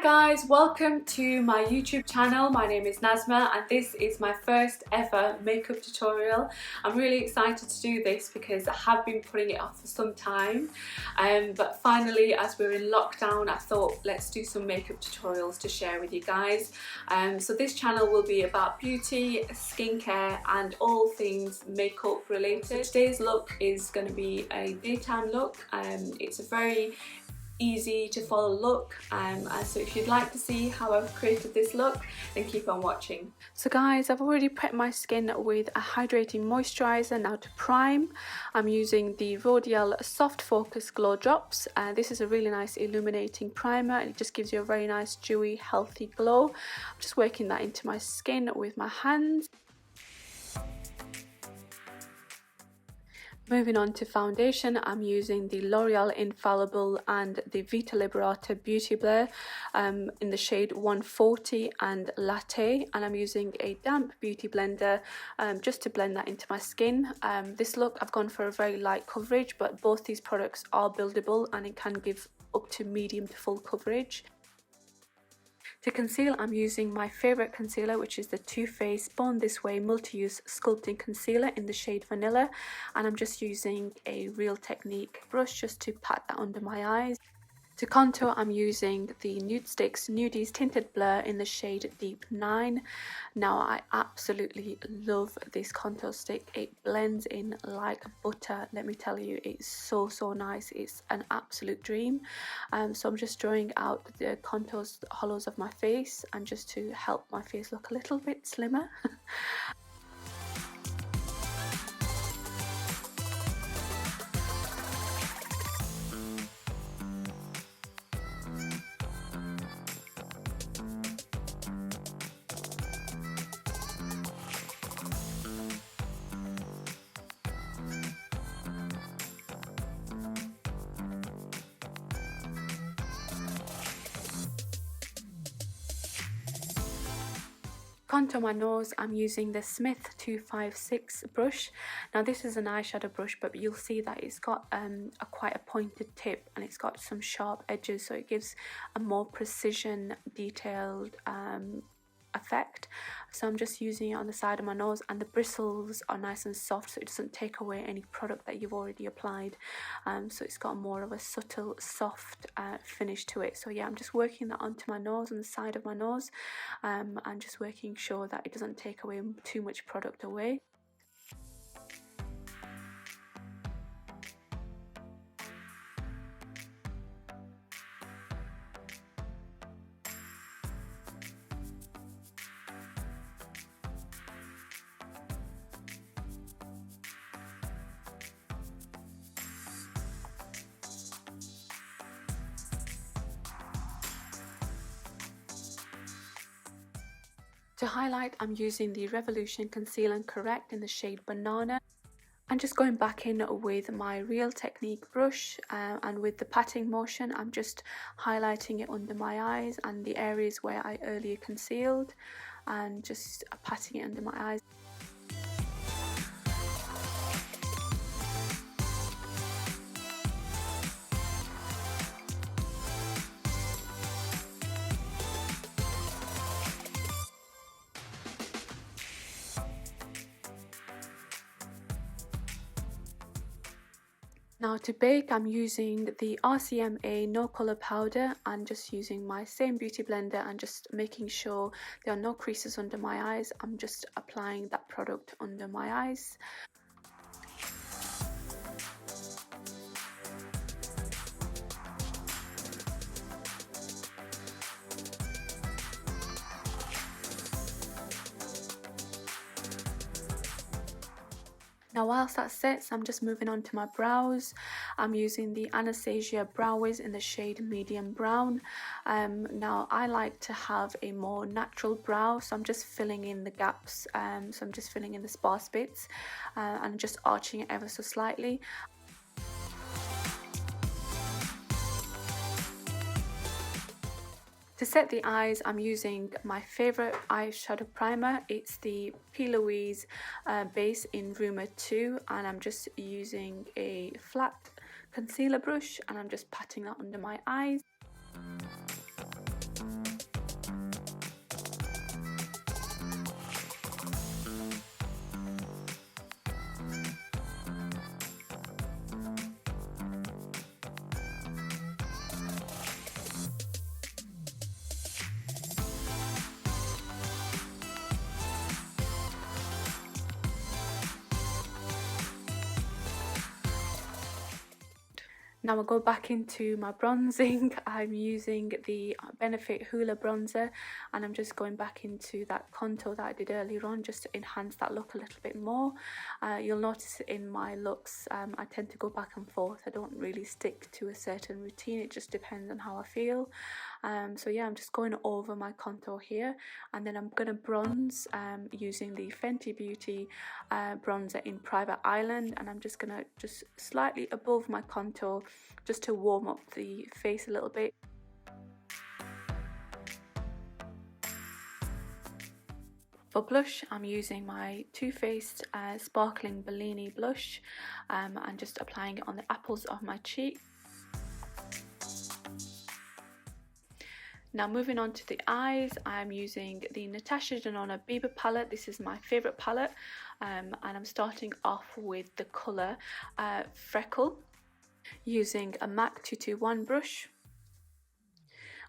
guys, welcome to my YouTube channel. My name is Nazma and this is my first ever makeup tutorial. I'm really excited to do this because I have been putting it off for some time, but finally, as we're in lockdown, I thought let's do some makeup tutorials to share with you guys. So this channel will be about beauty, skincare and all things makeup related. Today's look is going to be a daytime look. It's a very easy to follow look, so if you'd like to see how I've created this look, then keep on watching. So guys, I've already prepped my skin with a hydrating moisturizer. Now to prime, I'm using the L'Oreal Soft Focus Glow Drops. This is a really nice illuminating primer and it just gives you a very nice dewy healthy glow. I'm just working that into my skin with my hands. Moving on to foundation, I'm using the L'Oreal Infallible and the Vita Liberata Beauty Blur in the shade 140 and Latte, and I'm using a damp beauty blender just to blend that into my skin. This look, I've gone for a very light coverage, but both these products are buildable and it can give up to medium to full coverage. To conceal, I'm using my favourite concealer, which is the Toofaced Born This Way Multi-Use Sculpting Concealer in the shade Vanilla, and I'm just using a Real Technique brush just to pat that under my eyes. To contour, I'm using the Nudestix Nudies Tinted Blur in the shade Deep 9. Now, I absolutely love this contour stick. It blends in like butter. Let me tell you, it's so nice. It's an absolute dream. So I'm just drawing out the contours, the hollows of my face, and just to help my face look a little bit slimmer. Contour my nose, I'm using the Smith 256 brush. Now this is an eyeshadow brush, but you'll see that it's got quite a pointed tip and it's got some sharp edges, so it gives a more precision, detailed effect. So I'm just using it on the side of my nose, and the bristles are nice and soft, so it doesn't take away any product that you've already applied. So it's got more of a subtle, soft finish to it. So yeah, I'm just working that onto my nose, on the side of my nose, and just making sure that it doesn't take away too much product away. To highlight, I'm using the Revolution Conceal and Correct in the shade Banana. I'm just going back in with my Real Technique brush, and with the patting motion, I'm just highlighting it under my eyes and the areas where I earlier concealed, and just patting it under my eyes. Now to bake, I'm using the RCMA No Colour Powder and just using my same beauty blender and just making sure there are no creases under my eyes. I'm just applying that product under my eyes. Now whilst that sets, I'm just moving on to my brows. I'm using the Anastasia Brow Wiz in the shade Medium Brown. Now I like to have a more natural brow, so I'm just filling in the gaps. So I'm just filling in the sparse bits and just arching it ever so slightly. To set the eyes, I'm using my favourite eyeshadow primer. It's the P. Louise base in Rumor 2, and I'm just using a flat concealer brush and I'm just patting that under my eyes. Now I'll go back into my bronzing. I'm using the Benefit Hoola bronzer, and I'm just going back into that contour that I did earlier on just to enhance that look a little bit more. You'll notice in my looks I tend to go back and forth. I don't really stick to a certain routine, it just depends on how I feel. So yeah, I'm just going over my contour here, and then I'm going to bronze using the Fenty Beauty bronzer in Private Island, and I'm just going to just slightly above my contour just to warm up the face a little bit. For blush, I'm using my Toofaced Sparkling Bellini blush and just applying it on the apples of my cheek. Now moving on to the eyes, I'm using the Natasha Denona Biba palette. This is my favourite palette, and I'm starting off with the colour Freckle using a MAC 221 brush.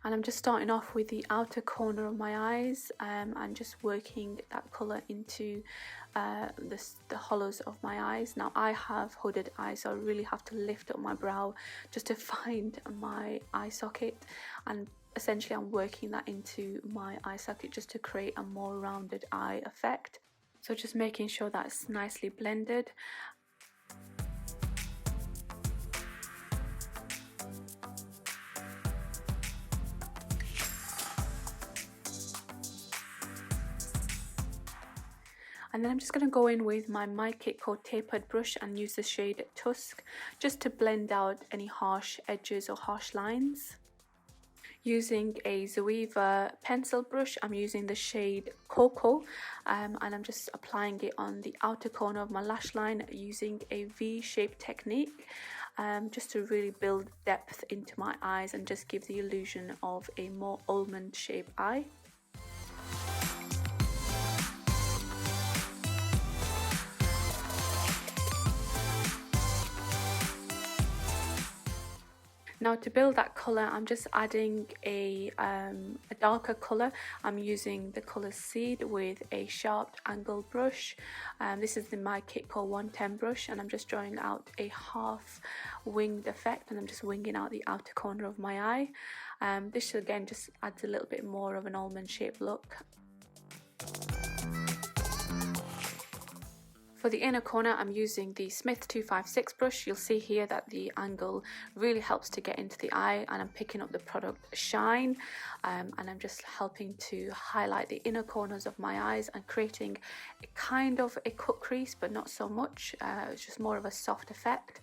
And I'm just starting off with the outer corner of my eyes and just working that colour into the hollows of my eyes. Now I have hooded eyes, so I really have to lift up my brow just to find my eye socket, and essentially I'm working that into my eye socket just to create a more rounded eye effect. So just making sure that's nicely blended. And then I'm just going to go in with my My Kit Co tapered brush and use the shade Tusk just to blend out any harsh edges or harsh lines. Using a Zoeva pencil brush, I'm using the shade Cocoa, and I'm just applying it on the outer corner of my lash line using a V-shaped technique, just to really build depth into my eyes and just give the illusion of a more almond shaped eye. Now to build that colour, I'm just adding a darker colour. I'm using the colour Seed with a sharp angled brush. This is the My Kit Co 110 brush, and I'm just drawing out a half winged effect, and I'm just winging out the outer corner of my eye. This again just adds a little bit more of an almond shaped look. For the inner corner, I'm using the Smith 256 brush. You'll see here that the angle really helps to get into the eye, and I'm picking up the product Shine, and I'm just helping to highlight the inner corners of my eyes and creating a kind of a cut crease, but not so much. It's just more of a soft effect.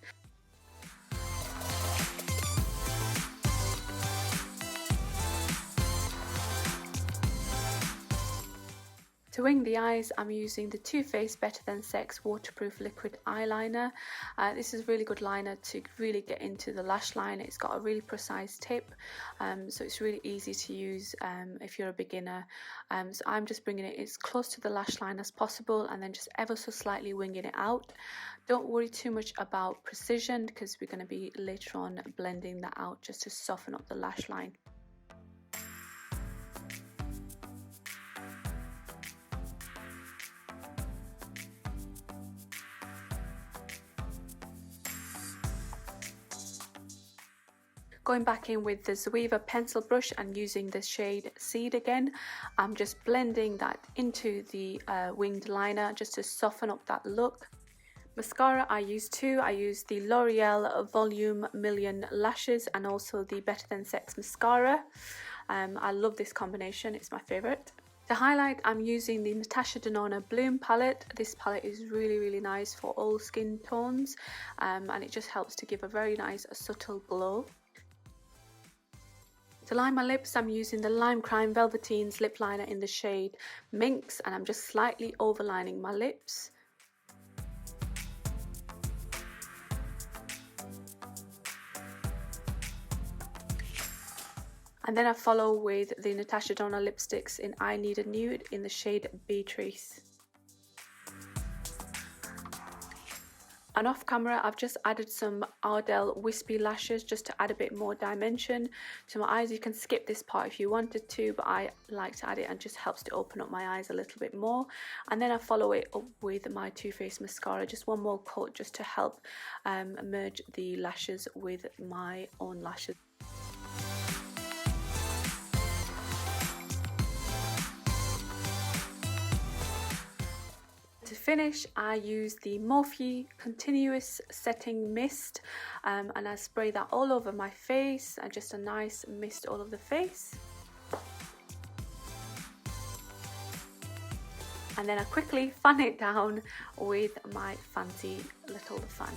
To wing the eyes, I'm using the Too Faced Better Than Sex Waterproof Liquid Eyeliner. This is a really good liner to really get into the lash line. It's got a really precise tip, so it's really easy to use if you're a beginner. So I'm just bringing it as close to the lash line as possible and then just ever so slightly winging it out. Don't worry too much about precision because we're going to be later on blending that out just to soften up the lash line. Going back in with the Zoeva pencil brush and using the shade Seed again, I'm just blending that into the winged liner just to soften up that look. Mascara I use two. I use the L'Oreal Volume Million Lashes and also the Better Than Sex mascara. I love this combination, it's my favourite. To highlight, I'm using the Natasha Denona Bloom palette. This palette is really nice for all skin tones, and it just helps to give a very nice subtle glow. To line my lips, I'm using the Lime Crime Velevtines lip liner in the shade Minx, and I'm just slightly overlining my lips. And then I follow with the Natasha Denona lipsticks in I Need a Nude in the shade Beatrice. And off camera, I've just added some Ardell wispy lashes just to add a bit more dimension to my eyes. You can skip this part if you wanted to, but I like to add it and just helps to open up my eyes a little bit more. And then I follow it up with my Too Faced mascara, just one more coat just to help merge the lashes with my own lashes. To finish, I use the Morphe Continuous Setting Mist, and I spray that all over my face, and just a nice mist all over the face. And then I quickly fan it down with my fancy little fan.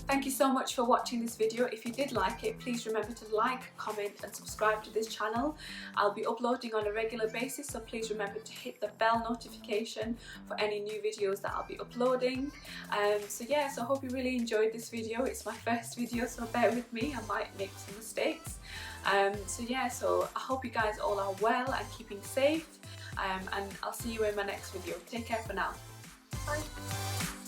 Thank you so much for watching this video. If you did like it, please remember to like, comment and subscribe to this channel. I'll be uploading on a regular basis, so please remember to hit the bell notification for any new videos that I'll be uploading. So I hope you really enjoyed this video. It's my first video, so bear with me, I might make some mistakes. So I hope you guys all are well and keeping safe, and I'll see you in my next video. Take care for now. Bye.